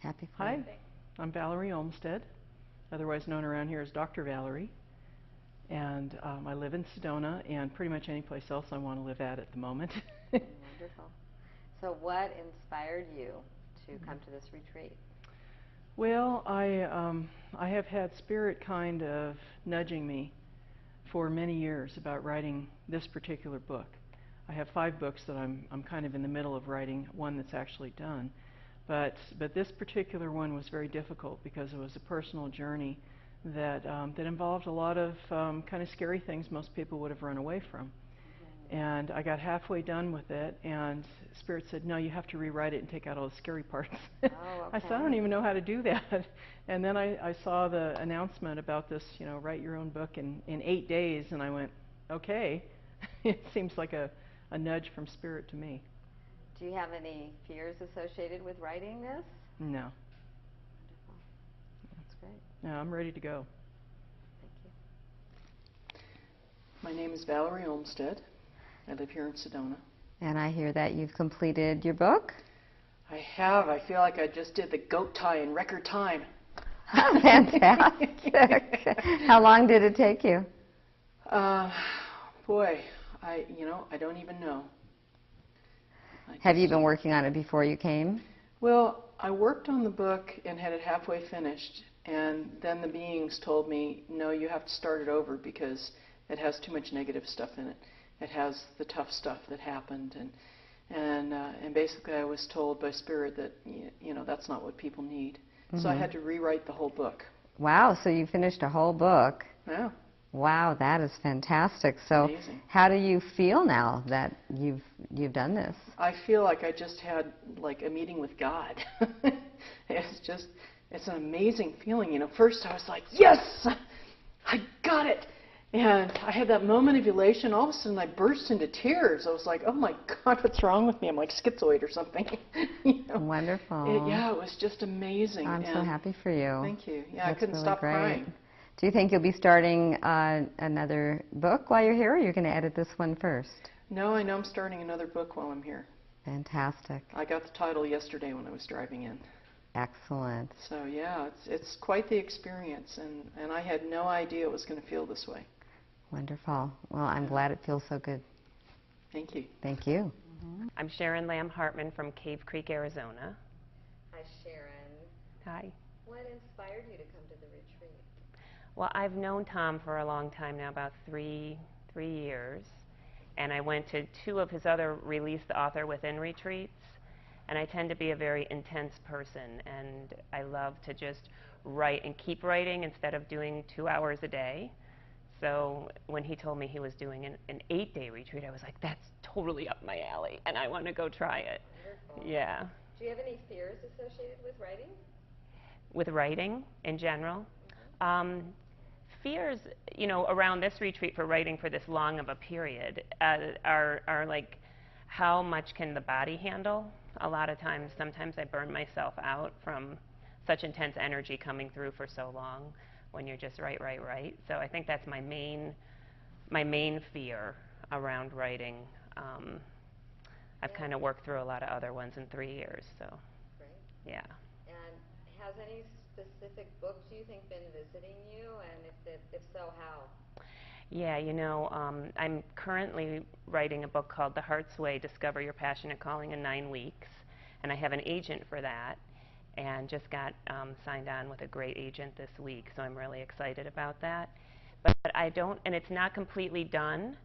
Happy for Hi, you. I'm Valerie Olmsted, otherwise known around here as Dr. Valerie, and I live in Sedona and pretty much any place else I want to live at the moment. Wonderful. So what inspired you to come to this retreat? Well, I have had Spirit kind of nudging me for many years about writing this particular book. I have 5 books that I'm kind of in the middle of writing, one that's actually done. But this particular one was very difficult because it was a personal journey that involved a lot of kind of scary things most people would have run away from. And I got halfway done with it, and Spirit said, "No, you have to rewrite it and take out all the scary parts." Oh, okay. I said, "I don't even know how to do that." And then I saw the announcement about this, write your own book in 8 days, and I went, "Okay." It seems like a nudge from Spirit to me. Do you have any fears associated with writing this? No. Wonderful. That's great. No, I'm ready to go. Thank you. My name is Valerie Olmsted. I live here in Sedona. And I hear that you've completed your book? I have. I feel like I just did the goat tie in record time. Fantastic. How long did it take you? Boy, I don't even know. Have you been working on it before you came? Well, I worked on the book and had it halfway finished, and then the beings told me, no, you have to start it over because it has too much negative stuff in it. It has the tough stuff that happened, and basically I was told by Spirit that that's not what people need. So I had to rewrite the whole book. Wow, so you finished a whole book. Yeah. Wow, that is fantastic. So amazing. How do you feel now that you've done this? I feel like I just had like a meeting with God. It's an amazing feeling. First I was like, yes, I got it. And I had that moment of elation. All of a sudden I burst into tears. I was like, oh my God, what's wrong with me? I'm like schizoid or something. Wonderful. It was just amazing. I'm so happy for you. Thank you. Yeah, That's I couldn't really stop great. crying. Do you think you'll be starting another book while you're here, or you're going to edit this one first? No, I know I'm starting another book while I'm here. Fantastic. I got the title yesterday when I was driving in. Excellent. So yeah, it's quite the experience, and I had no idea it was going to feel this way. Wonderful. Well, I'm glad it feels so good. Thank you. Thank you. I'm Sharon Lamb Hartman from Cave Creek, Arizona. Hi, Sharon. Hi. What inspired you to come to the retreat? Well, I've known Tom for a long time now, about three years, and I went to 2 of his other Release the Author Within retreats, and I tend to be a very intense person, and I love to just write and keep writing instead of doing 2 hours a day. So when he told me he was doing an 8-day retreat, I was like, that's totally up my alley, and I want to go try it. Wonderful. Yeah. Do you have any fears associated with writing? With writing in general? Fears, around this retreat for writing for this long of a period are like, how much can the body handle? A lot of times, sometimes I burn myself out from such intense energy coming through for so long when you're just write. So I think that's my main fear around writing. I've kind of worked through a lot of other ones in 3 years, so. Great. Yeah. And has any specific book, do you think, been visiting you? And if so, how? Yeah, I'm currently writing a book called The Heart's Way, Discover Your Passionate Calling in 9 Weeks. And I have an agent for that, and just got signed on with a great agent this week, so I'm really excited about that. But and it's not completely done,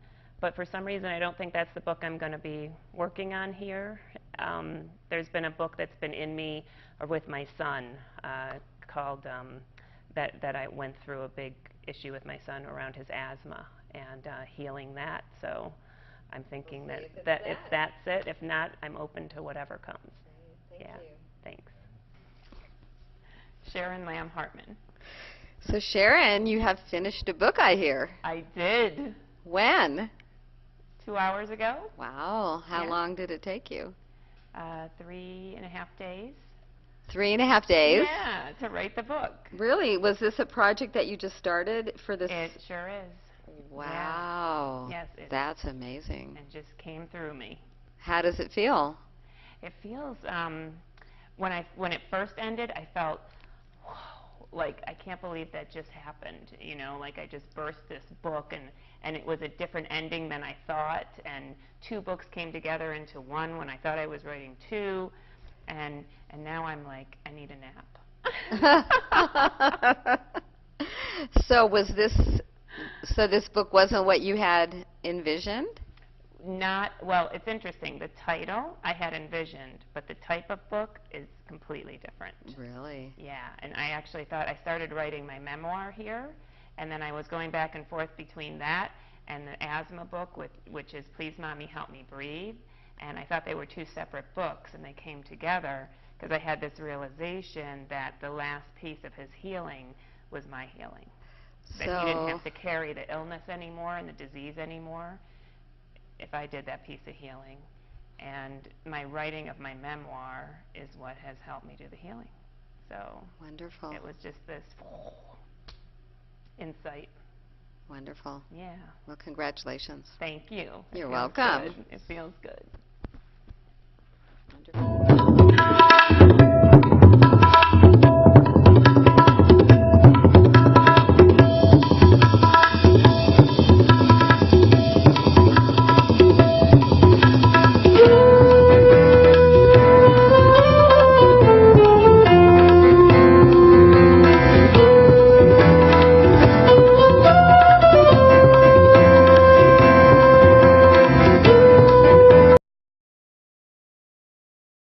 but for some reason I don't think that's the book I'm going to be working on here. There's been a book that's been in me, or with my son, called, that I went through a big issue with my son around his asthma, and healing that, so I'm thinking if that's it. If not, I'm open to whatever comes. Great. Thank you. Thanks. Sharon Lamb Hartman. So Sharon, you have finished a book, I hear. I did. When? 2 hours ago. Wow. How long did it take you? 3.5 days. 3.5 days? Yeah, to write the book. Really? Was this a project that you just started for this? It sure is. Wow. Yes. That's amazing. It just came through me. How does it feel? It feels, when it first ended, I felt, whoa, like I can't believe that just happened. You know, like I just burst this book, and it was a different ending than I thought. And 2 books came together into one when I thought I was writing 2, and now I'm like, I need a nap. So this book wasn't what you had envisioned? Not, well, it's interesting. The title I had envisioned, but the type of book is completely different. Really? Yeah, and I actually thought I started writing my memoir here, and then I was going back and forth between that and the asthma book, which is Please Mommy Help Me Breathe, and I thought they were 2 separate books, and they came together because I had this realization that the last piece of his healing was my healing. That he didn't have to carry the illness anymore and the disease anymore if I did that piece of healing. And my writing of my memoir is what has helped me do the healing. So wonderful. It was just this insight. Wonderful. Yeah. Well, congratulations. Thank you. You're welcome. Good. It feels good. Wonderful.